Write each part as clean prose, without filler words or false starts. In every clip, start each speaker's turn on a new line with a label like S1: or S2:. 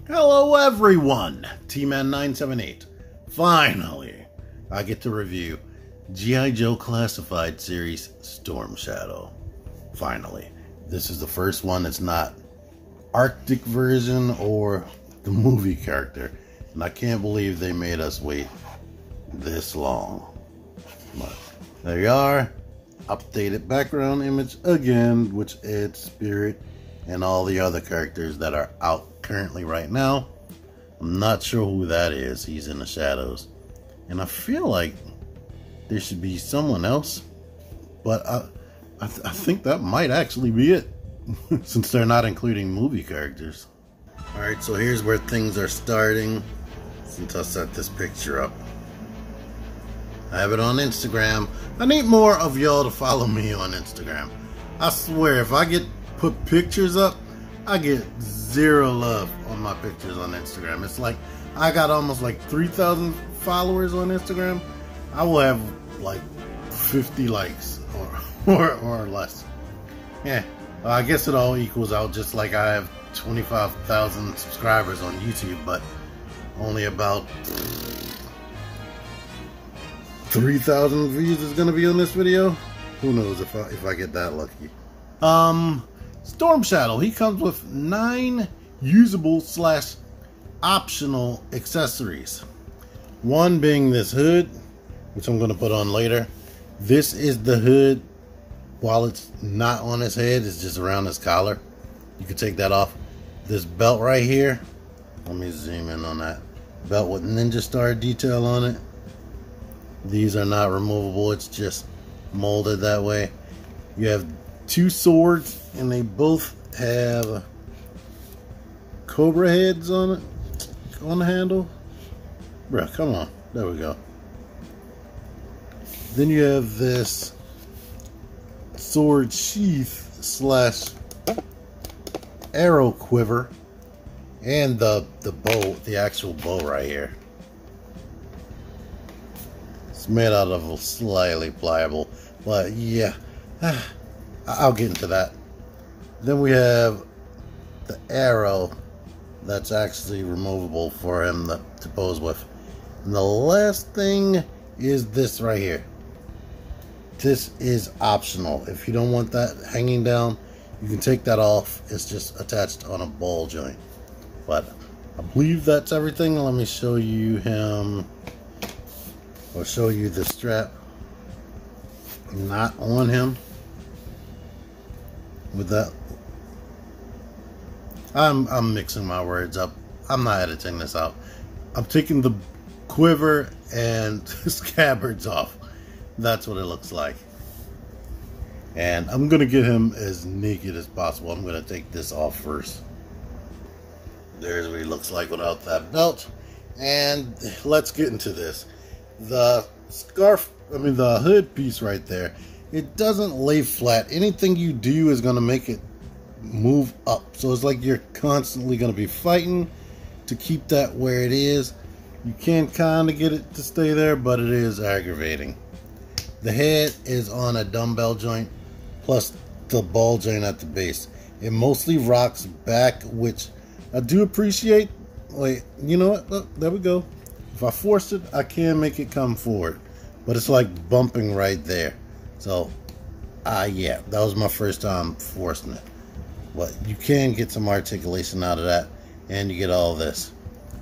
S1: Hello everyone, T-Man978. Finally, I get to review G.I. Joe Classified series Storm Shadow. Finally. This is the first one. It's not Arctic version or the movie character. And I can't believe they made us wait this long. But there you are. Updated background image again, which adds Spirit and all the other characters that are out currently right now. I'm not sure who that is. He's in the shadows. And I feel like there should be someone else. But I think that might actually be it. Since they're not including movie characters. Alright, so here's where things are starting. Since I set this picture up. I have it on Instagram. I need more of y'all to follow me on Instagram. I swear, if I put pictures up, I get zero love on my pictures on Instagram. It's like I got almost like 3,000 followers on Instagram. I will have like 50 likes or less. Yeah, I guess it all equals out, just like I have 25,000 subscribers on YouTube, but only about 3,000 views is gonna be on this video. Who knows if I get that lucky. Storm Shadow, he comes with 9 usable / optional accessories. One being this hood, which I'm going to put on later. This is the hood while it's not on his head, it's just around his collar. You can take that off. This belt right here, let me zoom in on that. Belt with Ninja Star detail on it. These are not removable, it's just molded that way. You have 2 swords, and they both have Cobra heads on it, on the handle. Bruh, come on. There we go. Then you have this sword sheath / arrow quiver, and the bow, the actual bow right here. It's made out of slightly pliable, but yeah. I'll get into that. Then we have the arrow that's actually removable for him to pose with. And the last thing is this right here. This is optional. If you don't want that hanging down, you can take that off. It's just attached on a ball joint. But I believe that's everything. Let me show you him, or show you the strap not on him. With that, I'm mixing my words up. I'm not editing this out. I'm taking the quiver and the scabbards off. That's what it looks like. And I'm gonna get him as naked as possible. I'm gonna take this off first. There's what he looks like without that belt. And let's get into this. The scarf, the hood piece right there, it doesn't lay flat. Anything you do is going to make it move up. So it's like you're constantly going to be fighting to keep that where it is. You can kind of get it to stay there, but it is aggravating. The head is on a dumbbell joint, plus the ball joint at the base. It mostly rocks back, which I do appreciate. Wait, you know what? Look, there we go. If I force it, I can make it come forward. But it's like bumping right there. So, yeah, that was my first time forcing it. But you can get some articulation out of that, and you get all this.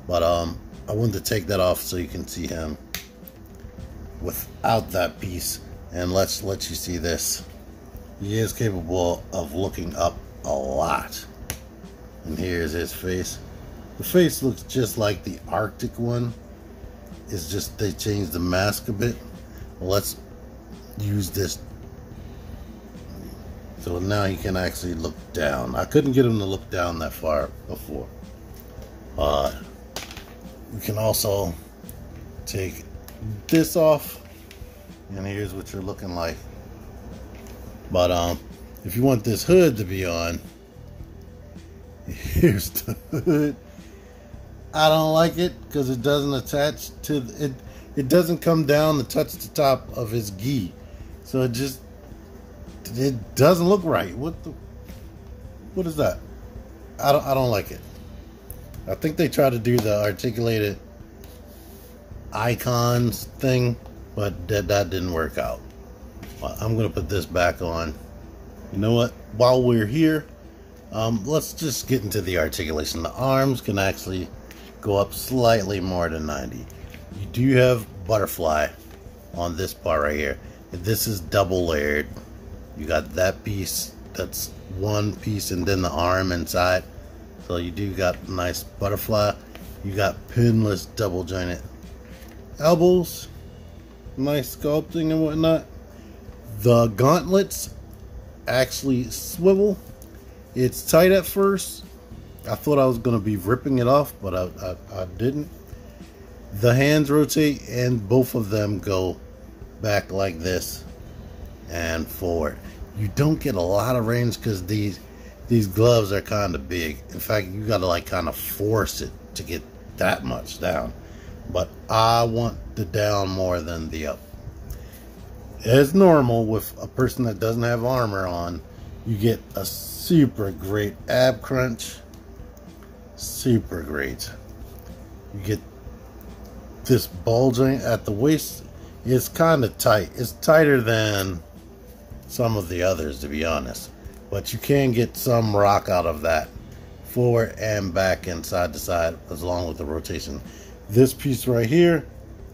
S1: But I wanted to take that off so you can see him without that piece. And let's let you see this. He is capable of looking up a lot. And here's his face. The face looks just like the Arctic one. It's just they changed the mask a bit. Let's use this. So now he can actually look down. I couldn't get him to look down that far before. We can also take this off, and here's what you're looking like. But if you want this hood to be on, here's the hood. I don't like it because it doesn't attach to it. It doesn't come down to touch the top of his gi, so it doesn't look right. What is that? I don't like it. I think they tried to do the articulated icons thing, but that didn't work out. Well, I'm gonna put this back on. You know what? While we're here, let's just get into the articulation. The arms can actually go up slightly more than 90. You do have butterfly on this part right here. This is double layered. You got that piece, that's one piece, and then the arm inside. So you do got nice butterfly. You got pinless double jointed elbows, nice sculpting and whatnot. The gauntlets actually swivel. It's tight at first. I thought I was going to be ripping it off, but I didn't. The hands rotate and both of them go back like this and forward. You don't get a lot of range because these gloves are kind of big. In fact, you got to like kind of force it to get that much down. But I want the down more than the up. As normal with a person that doesn't have armor on, you get a super great ab crunch. Super great. You get this bulging at the waist. It's kind of tight. It's tighter than some of the others, to be honest. But you can get some rock out of that. Forward and back and side to side, along with the rotation. This piece right here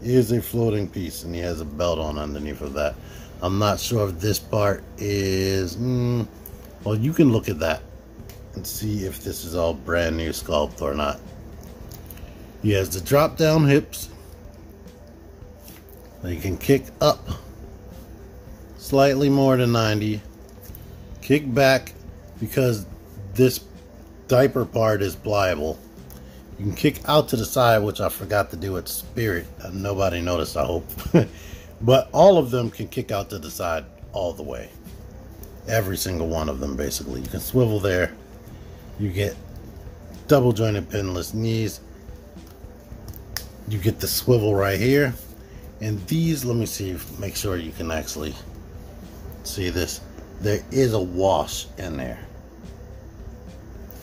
S1: is a floating piece, and he has a belt on underneath of that. I'm not sure if this part is... well, you can look at that and see if this is all brand new sculpt or not. He has the drop down hips. He can kick up slightly more than 90. Kick back because this diaper part is pliable. You can kick out to the side, which I forgot to do at Spirit. Nobody noticed, I hope. But all of them can kick out to the side all the way. Every single one of them, basically. You can swivel there. You get double jointed pinless knees. You get the swivel right here. And these, let me see, make sure you can actually see this. There is a wash in there.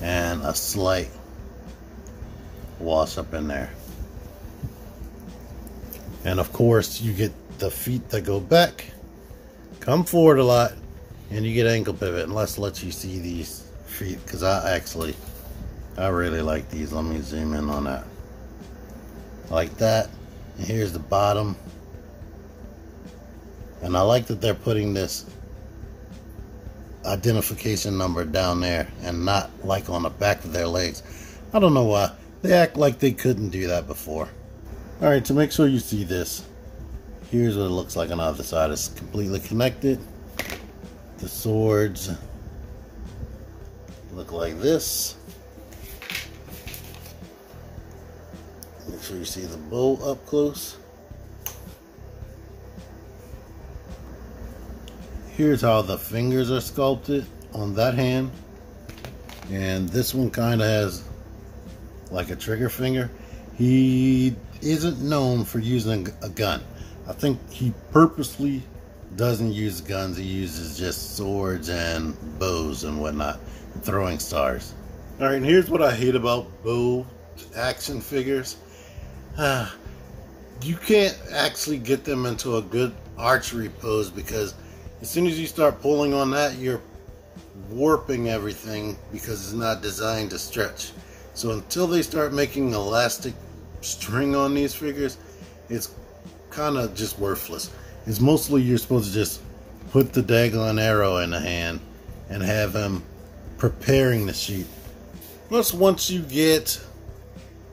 S1: And a slight wash up in there. And of course, you get the feet that go back, come forward a lot, and you get ankle pivot. And let's let you see these feet, because I really like these. Let me zoom in on that. Like that. And here's the bottom. And I like that they're putting this identification number down there and not like on the back of their legs. I don't know why. They act like they couldn't do that before. Alright, to make sure you see this, here's what it looks like on the other side. It's completely connected. The swords look like this. Make sure you see the bow up close. Here's how the fingers are sculpted on that hand. And this one kind of has like a trigger finger. He isn't known for using a gun. I think he purposely doesn't use guns. He uses just swords and bows and whatnot, and throwing stars. Alright, and here's what I hate about bow action figures. You can't actually get them into a good archery pose, because as soon as you start pulling on that, you're warping everything because it's not designed to stretch. So until they start making elastic string on these figures, it's kind of just worthless. It's mostly you're supposed to just put the daggone arrow in the hand and have him preparing the shoot. Plus, once you get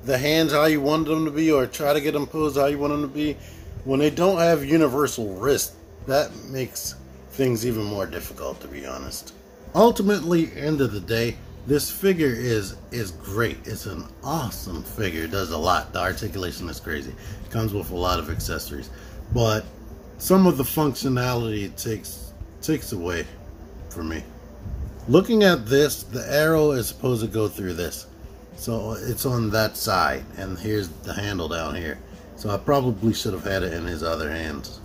S1: the hands how you want them to be, or try to get them posed how you want them to be, when they don't have universal wrist, that makes things even more difficult, to be honest. Ultimately, end of the day, this figure is great. It's an awesome figure. It does a lot. The articulation is crazy. It comes with a lot of accessories, but some of the functionality takes away for me. Looking at this, the arrow is supposed to go through this, so it's on that side, and here's the handle down here. So I probably should have had it in his other hands.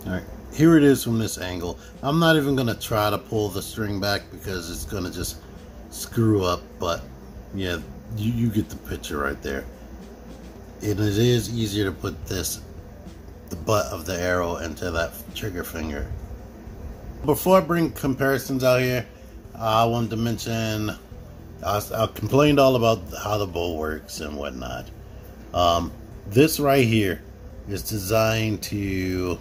S1: All right. Here it is from this angle. I'm not even going to try to pull the string back because it's going to just screw up. But yeah, you get the picture right there. And it is easier to put the butt of the arrow into that trigger finger. Before I bring comparisons out here, I wanted to mention, I complained all about how the bow works and whatnot. This right here is designed to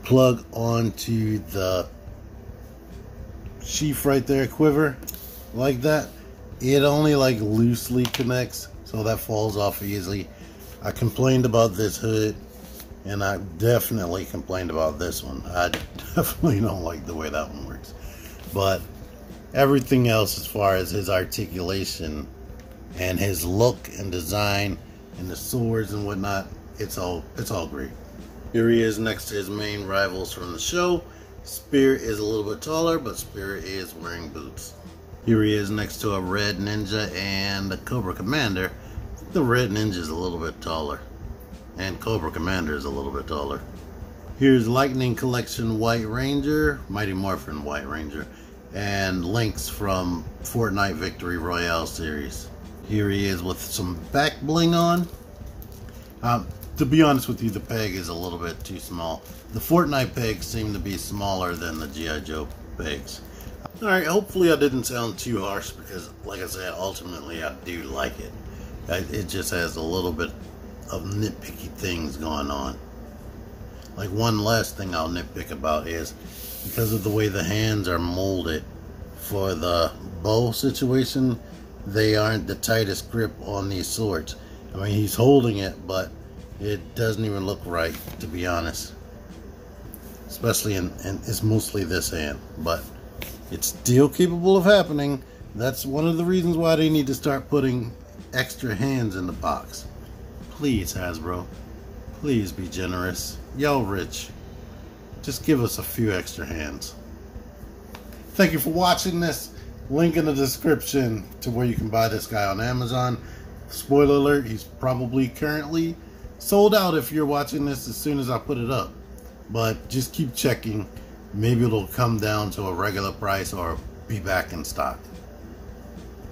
S1: plug onto the sheath right there, quiver, like that. It only like loosely connects, so that falls off easily. I complained about this hood, and I definitely complained about this one. I definitely don't like the way that one works. But everything else, as far as his articulation and his look and design and the swords and whatnot, it's all great. Here he is next to his main rivals from the show. Spear is a little bit taller, but Spear is wearing boots. Here he is next to a Red Ninja and a Cobra Commander. The Red Ninja is a little bit taller, and Cobra Commander is a little bit taller. Here's Lightning Collection White Ranger, Mighty Morphin White Ranger, and Lynx from Fortnite Victory Royale series. Here he is with some back bling on. To be honest with you, the peg is a little bit too small. The Fortnite pegs seem to be smaller than the G.I. Joe pegs. Alright, hopefully I didn't sound too harsh, because like I said, ultimately I do like it. It just has a little bit of nitpicky things going on. Like, one last thing I'll nitpick about is, because of the way the hands are molded for the bow situation, they aren't the tightest grip on these swords. I mean, he's holding it, but it doesn't even look right, to be honest. Especially in it's mostly this hand, but it's still capable of happening. That's one of the reasons why they need to start putting extra hands in the box. Please, Hasbro, please be generous. Y'all rich. Just give us a few extra hands. Thank you for watching this. Link in the description to where you can buy this guy on Amazon. Spoiler alert, he's probably currently sold out if you're watching this as soon as I put it up. But just keep checking. Maybe it'll come down to a regular price or be back in stock.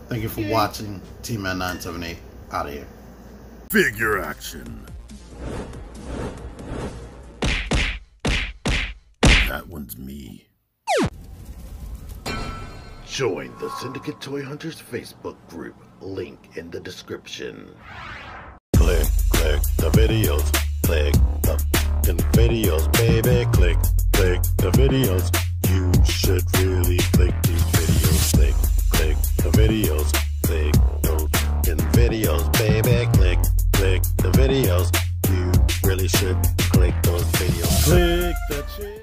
S1: Thank you for watching. T-Man978 out of here. Figure action. That one's me. Join the Syndicate Toy Hunters Facebook group. Link in the description. Click the videos. Click the videos, baby. Click the videos. You should really click these videos. Click the videos. Click those videos, baby. Click the videos. You really should click those videos.